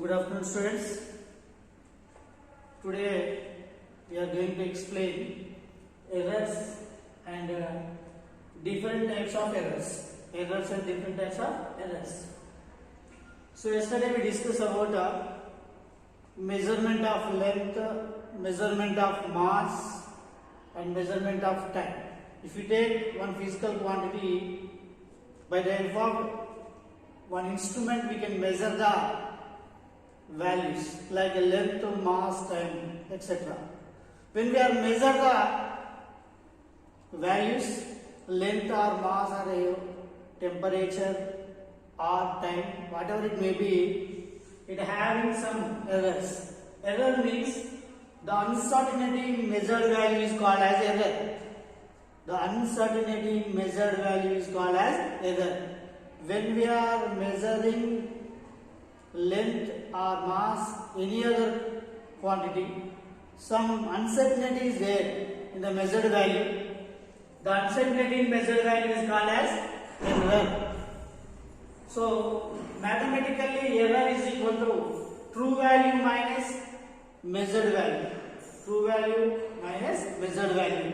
Good afternoon, students. Today we are going to explain errors and different types of errors. Errors and different types of errors. So yesterday we discussed about measurement of length, measurement of mass, and measurement of time. If you take one physical quantity, by the help of one instrument we can measure the values like length, mass, time, etc. When we are measure the values, length or mass or temperature or time, whatever it may be, it having some errors. Error means the uncertainty in measured value is called as error. The uncertainty in measured value is called as error. When we are measuring length or mass, any other quantity, some uncertainty is there in the measured value. The uncertainty in measured value is called as error. So mathematically error is equal to true value minus measured value. True value minus measured value.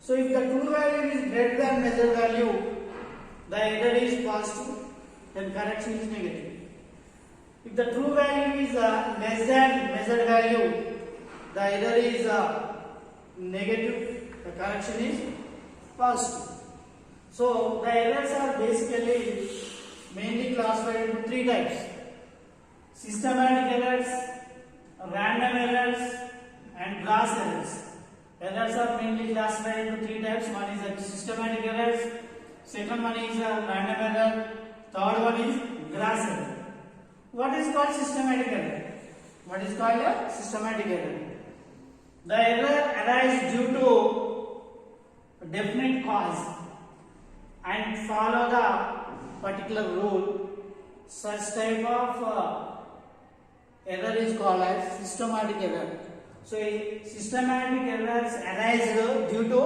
So if the true value is greater than measured value, the error is positive, then correction is negative. If the true value is less than measured value, the error is negative, the correction is positive. So the errors are basically mainly classified into three types: systematic errors, random errors, and gross errors. Errors are mainly classified into three types. One is systematic errors, second one is random error, third one is gross error. What is called systematic error? What is called a systematic error? The error arises due to a definite cause and follow the particular rule. Such type of error is called as systematic error. So systematic errors arise due to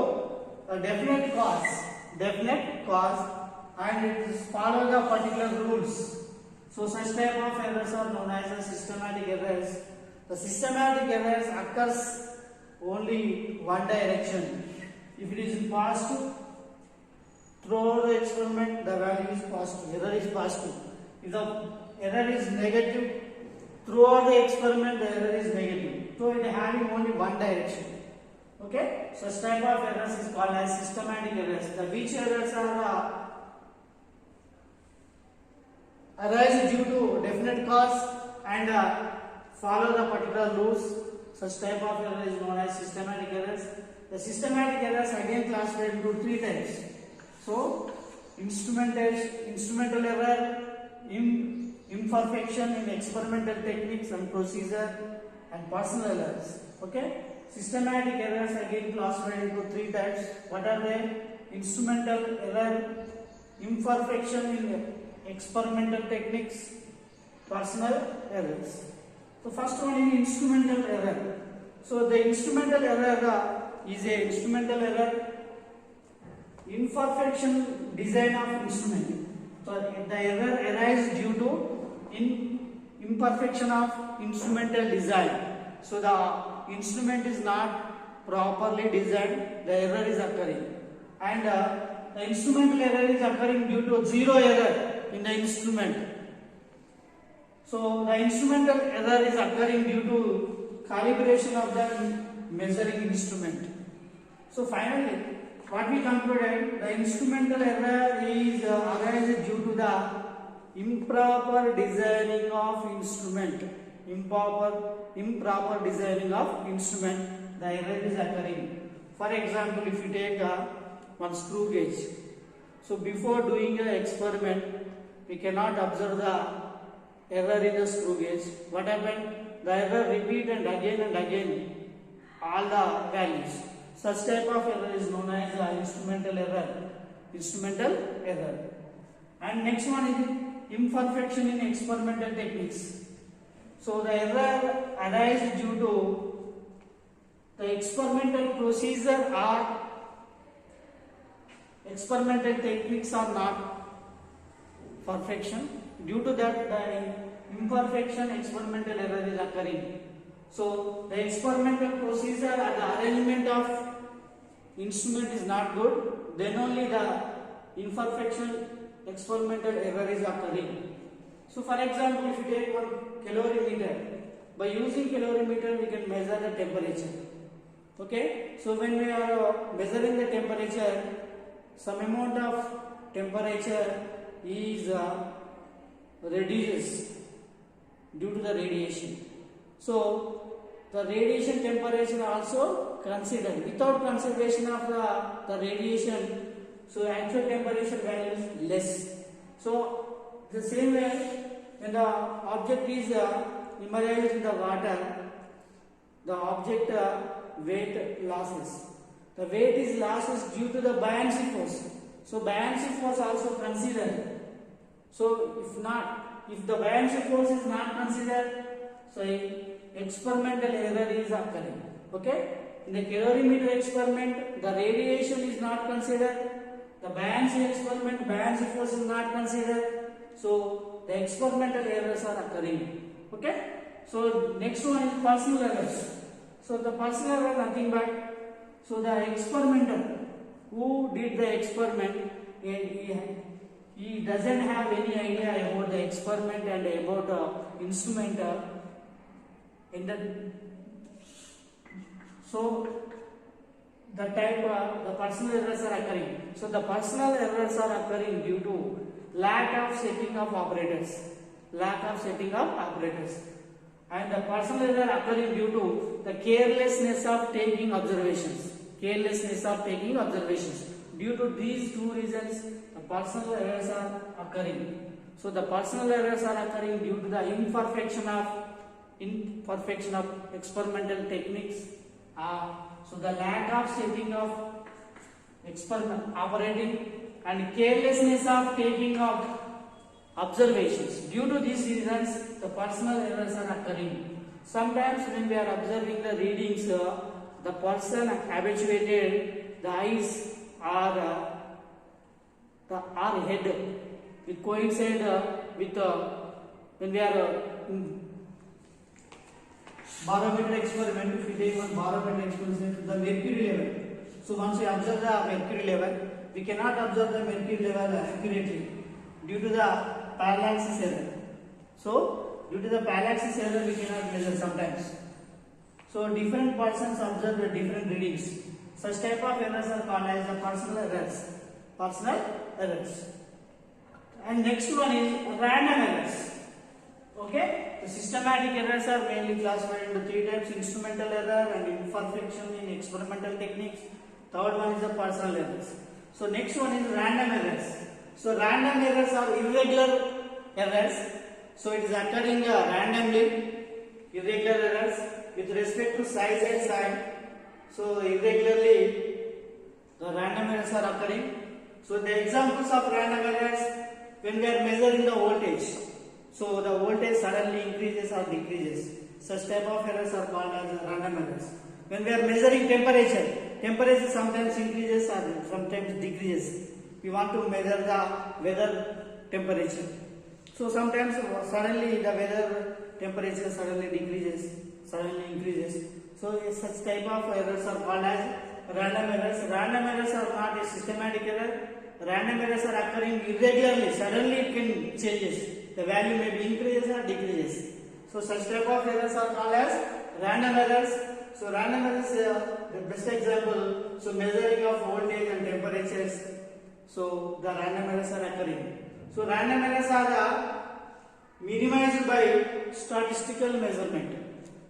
a definite cause, and it is follow the particular rules. So such type of errors are known as the systematic errors. The systematic errors occurs only one direction. If it is positive, throughout the experiment the value is positive, error is positive. If the error is negative, throughout the experiment the error is negative. So it is having only one direction. Okay? Such type of errors is called as systematic errors. The which errors are arise due to definite cause and follow the particular rules. Such type of error is known as systematic errors. The systematic errors again classified into three types. So instrumental error, imperfection in experimental techniques and procedure, and personal errors. Okay? Systematic errors again classified into three types. What are they? Instrumental error, imperfection in experimental techniques, personal errors. So first one is instrumental error. So the instrumental error is a instrumental error, imperfection design of instrument. So the error arises due to imperfection of instrumental design. So the instrument is not properly designed, the error is occurring. And the instrumental error is occurring due to zero error in the instrument. So the instrumental error is occurring due to calibration of the measuring instrument. So finally, what we concluded, the instrumental error is arises due to the improper designing of instrument. Improper designing of instrument, the error is occurring. For example, if you take one screw gauge. So before doing an experiment, we cannot observe the error in the screw gauge. What happened? The error repeat and again all the values. Such type of error is known as instrumental error. Instrumental error. And next one is imperfection in experimental techniques. So the error arises due to the experimental procedure or experimental techniques are not perfection. Due to that, imperfection experimental error is occurring. So the experimental procedure and the arrangement of instrument is not good, then only the imperfection experimental error is occurring. So for example, if you take one calorimeter, by using calorimeter we can measure the temperature. Okay, so when we are measuring the temperature, some amount of temperature is reduces due to the radiation. So the radiation temperature also considered. Without consideration of the radiation, so actual temperature value is less. So the same way, when the object is immersed in the water, the object weight losses. The weight is losses due to the buoyancy force. So buoyancy force also considered. So if the buoyancy force is not considered, so experimental error is occurring. Okay? In the calorimeter experiment, the radiation is not considered. The buoyancy experiment, buoyancy force is not considered. So the experimental errors are occurring. Okay? So next one is personal errors. So the personal error nothing but, so the experimenter who did the experiment, he doesn't have any idea about the experiment and about the instrument. So the personal errors are occurring. So the personal errors are occurring due to lack of setting of operators. And the personal error occurring due to the carelessness of taking observations. Due to these two reasons, the personal errors are occurring. So the personal errors are occurring due to the imperfection of experimental techniques. So the lack of setting of experiment operating and carelessness of taking of observations. Due to these reasons, the personal errors are occurring. Sometimes when we are observing the readings, the person habituated, the eyes or our head will coincide with when we are barometer experiment. If we take one barometer experiment, the mercury level. So once we observe the mercury level, we cannot observe the mercury level accurately due to the parallax error. So due to the parallax error, we cannot measure sometimes. So different persons observe the different readings. Such type of errors are called as the personal errors. And next one is random errors. Okay, the systematic errors are mainly classified into three types: instrumental error and imperfection in experimental techniques. Third one is the personal errors. So next one is random errors. So random errors are irregular errors. So it is occurring randomly. Irregular errors with respect to size and sign. So irregularly the random errors are occurring. So the examples of random errors, when we are measuring the voltage. So the voltage suddenly increases or decreases. Such type of errors are called as random errors. When we are measuring temperature sometimes increases or sometimes decreases. We want to measure the weather temperature. So sometimes suddenly the weather temperature suddenly decreases, suddenly increases. So such type of errors are called as random errors. Random errors are not a systematic error. Random errors are occurring irregularly. Suddenly it can changes. The value may be increases or decreases. So such type of errors are called as random errors. So random errors, the best example. So measuring of voltage and temperatures. So the random errors are occurring. So random errors are minimized by statistical measurement.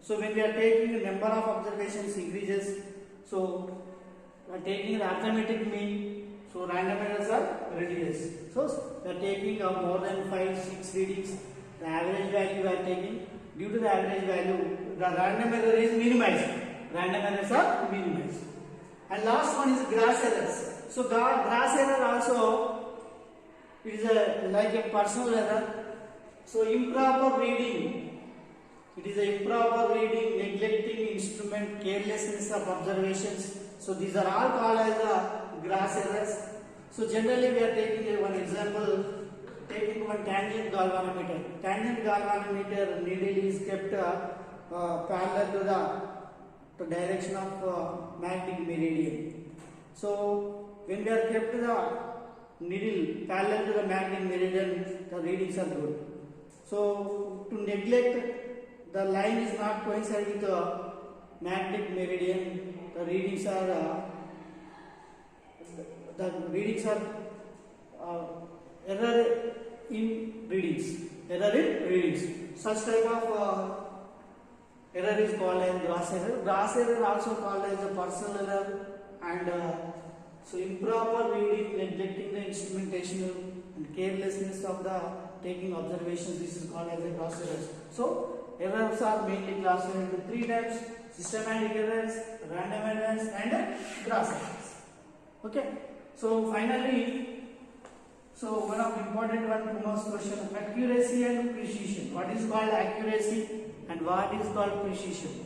So when we are taking the number of observations increases, so we are taking the arithmetic mean, so random errors are reduced. So we are taking more than 5-6 readings, the average value we are taking. Due to the average value, the random error is minimized. Random errors are minimized. And last one is gross errors. So gross error also is like a personal error. So improper reading. It is a improper reading, neglecting instrument, carelessness of observations. So these are all called as gross errors. So generally we are taking one example. taking one tangent galvanometer. Tangent galvanometer needle is kept parallel to the direction of magnetic meridian. So when we are kept the needle parallel to the magnetic meridian, the readings are good. So to neglect the line is not coincide with the magnetic meridian, the readings are error in readings. Error in readings. Such type of error is called as gross error. Gross error also called as a parcel error, and so improper reading, neglecting the instrumentation, and carelessness of the taking observations. This is called as a gross errors. So errors are mainly classified into three types: systematic errors, random errors, and gross errors. Okay. So finally, one of the important one most question: accuracy and precision. What is called accuracy and what is called precision?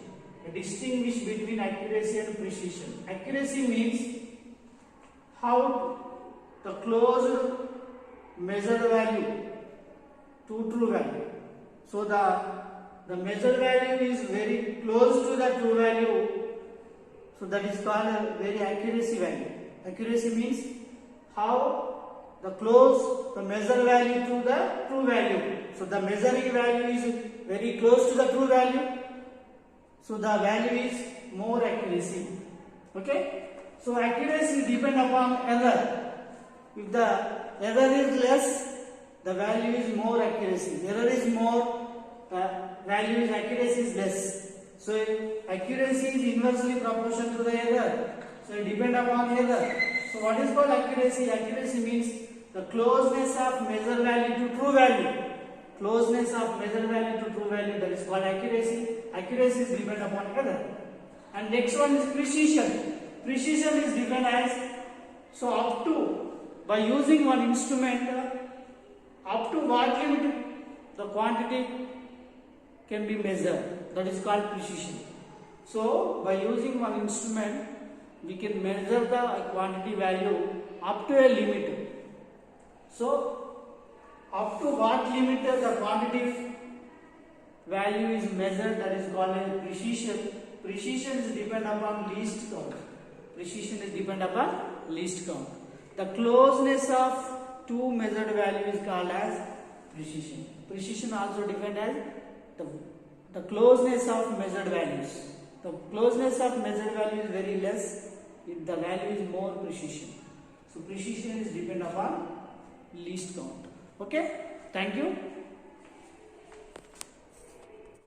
Distinguish between accuracy and precision. Accuracy means how the close measured value to true value. So the measured value is very close to the true value. So that is called a very accuracy value. Accuracy means how the measured value to the true value. So the measuring value is very close to the true value. So the value is more accuracy. Okay. So accuracy depends upon error. If the error is less, the value is more accuracy. Error is more, value is accuracy is less. So accuracy is inversely proportional to the error. So it depends upon error. So what is called accuracy? Accuracy means the closeness of measured value to true value. Closeness of measured value to true value, that is called accuracy. Accuracy is depend upon error. And next one is precision. Precision is defined as, so up to, by using one instrument, up to what limit the quantity can be measured. That is called precision. So by using one instrument, we can measure the quantity value up to a limit. So up to what limit the quantity value is measured, that is called as precision. Precision is depend upon least count. Precision is depend upon least count. The closeness of two measured value is called as precision. Precision also defined as the closeness of measured values. The closeness of measured value is very less, if the value is more precision. So precision is depend upon least count. Okay, thank you.